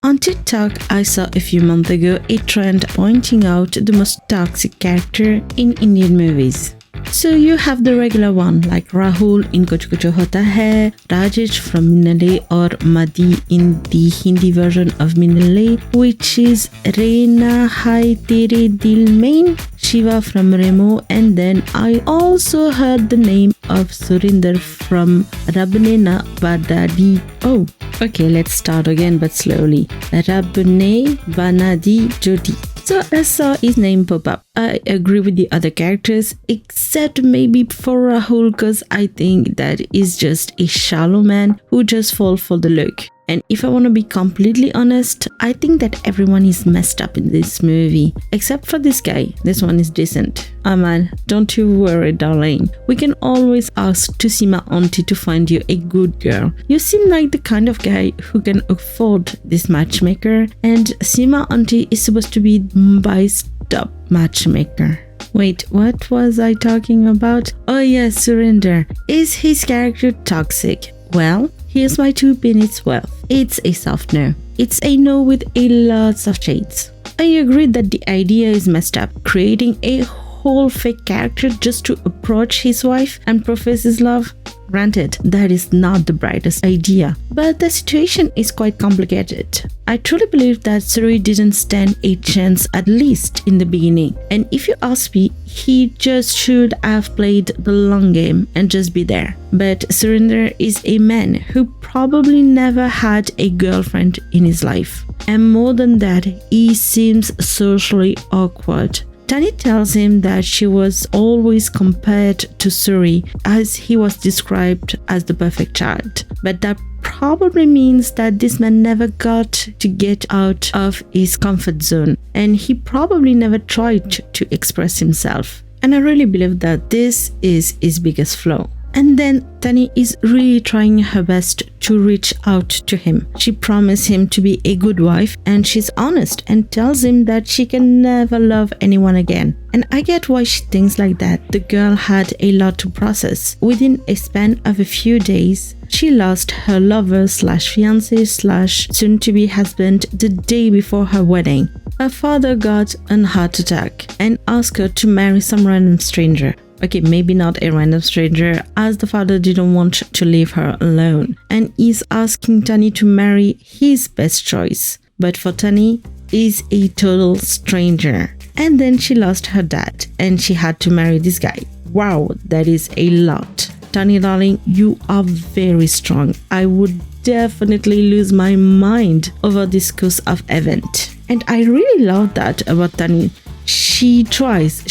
On TikTok, I saw a few months ago a trend pointing out the most toxic character in Indian movies. So you have the regular one like Rahul in Kuch Kuch Hota Hai, Rajesh from Minale, or Madhi in the Hindi version of Minale, which is Reena Hai Tere Dil Mein, Shiva from Remo, and then I also heard the name of Surinder from Rabne Na Badadi. Oh, okay, let's start again but slowly. Rabne Banadi Jodi. So I saw his name pop up. I agree with the other characters, except maybe for Rahul, because I think that is just a shallow man who just falls for the look. And if I want to be completely honest, I think that everyone is messed up in this movie. Except for this guy. This one is decent. Man, don't you worry, darling. We can always ask to Seema Auntie to find you a good girl. You seem like the kind of guy who can afford this matchmaker. And Seema Auntie is supposed to be Mumbai's top matchmaker. Wait, what was I talking about? Oh yes, Surinder. Is his character toxic? Well, here's my 2 minutes worth. It's a soft no. It's a no with a lots of shades. I agree that the idea is messed up, creating a whole fake character just to approach his wife and profess his love. Granted, that is not the brightest idea, but the situation is quite complicated. I truly believe that Suri didn't stand a chance, at least in the beginning. And if you ask me, he just should have played the long game and just be there. But Surinder is a man who probably never had a girlfriend in his life. And more than that, he seems socially awkward. Tani tells him that she was always compared to Suri as he was described as the perfect child. But that probably means that this man never got to get out of his comfort zone, and he probably never tried to express himself. And I really believe that this is his biggest flaw. And then Tani is really trying her best to reach out to him. She promised him to be a good wife, and she's honest and tells him that she can never love anyone again. And I get why she thinks like that. The girl had a lot to process. Within a span of a few days, she lost her lover slash fiancé slash soon-to-be husband the day before her wedding. Her father got a heart attack and asked her to marry some random stranger. Okay, maybe not a random stranger, as the father didn't want to leave her alone, and is asking Tani to marry his best choice. But for Tani, is a total stranger. And then she lost her dad, and she had to marry this guy. Wow, that is a lot. Tani, darling, you are very strong. I would definitely lose my mind over this course of event. And I really love that about Tani. She tries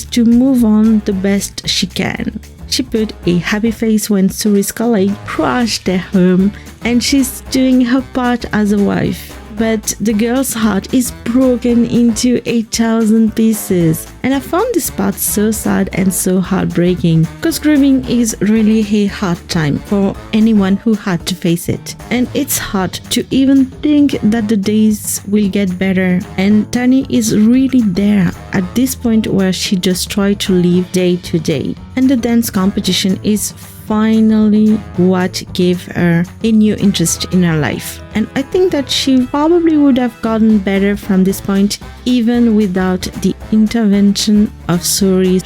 to move on the best she can. She put a happy face when Suri's colleague crashed their home, and she's doing her part as a wife. But the girl's heart is broken into 1,000 pieces. And I found this part so sad and so heartbreaking, because grieving is really a hard time for anyone who had to face it. And it's hard to even think that the days will get better. And Tani is really there at this point where she just tried to live day to day. And the dance competition is finally what gave her a new interest in her life. And I think that she probably would have gotten better from this point even without the intervention of Suri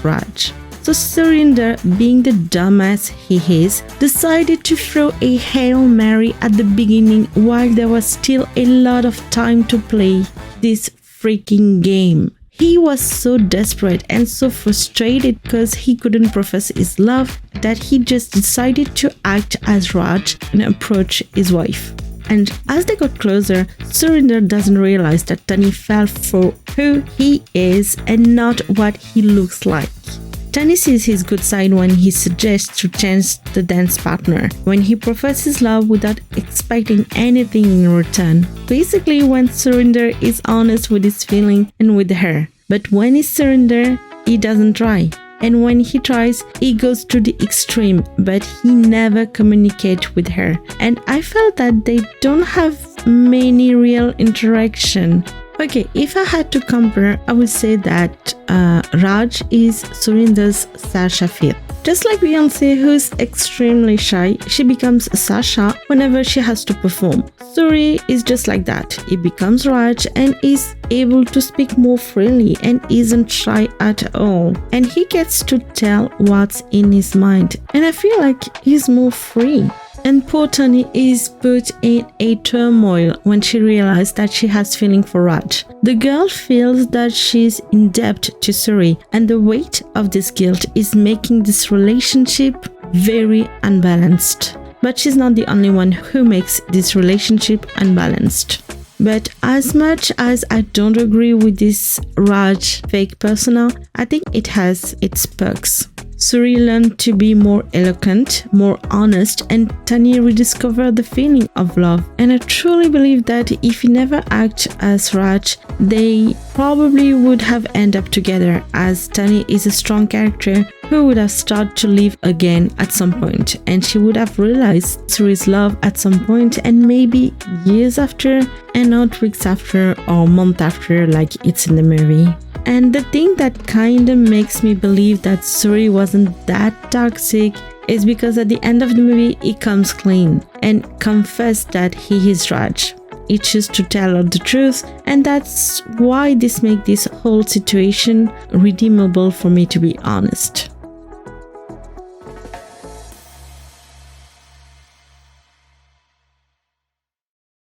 / Raj. So Surinder, being the dumbass he is, decided to throw a Hail Mary at the beginning while there was still a lot of time to play this freaking game. He was so desperate and so frustrated because he couldn't profess his love that he just decided to act as Raj and approach his wife. And as they got closer, Surinder doesn't realize that Tani fell for who he is and not what he looks like. Tani sees his good side when he suggests to change the dance partner, when he professes love without expecting anything in return. Basically, when Surinder is honest with his feeling and with her. But when he's Surinder, he doesn't try. And when he tries, he goes to the extreme, but he never communicates with her. And I felt that they don't have many real interaction. Okay, if I had to compare, I would say that Raj is Surinder's Sasha Fierce. Just like Beyonce, who's extremely shy, she becomes Sasha whenever she has to perform. Suri is just like that. He becomes Raj and is able to speak more freely and isn't shy at all. And he gets to tell what's in his mind. And I feel like he's more free. And poor Tani is put in a turmoil when she realizes that she has feeling for Raj. The girl feels that she's in debt to Suri, and the weight of this guilt is making this relationship very unbalanced. But she's not the only one who makes this relationship unbalanced. But as much as I don't agree with this Raj fake persona, I think it has its perks. Suri learned to be more eloquent, more honest, and Tani rediscovered the feeling of love. And I truly believe that if he never acted as Raj, they probably would have ended up together, as Tani is a strong character who would have started to live again at some point, and she would have realized Suri's love at some point, and maybe years after, and not weeks after or months after like it's in the movie. And the thing that kinda makes me believe that Suri wasn't that toxic is because at the end of the movie, he comes clean and confesses that he is Raj. He chooses to tell her the truth, and that's why this makes this whole situation redeemable for me, to be honest.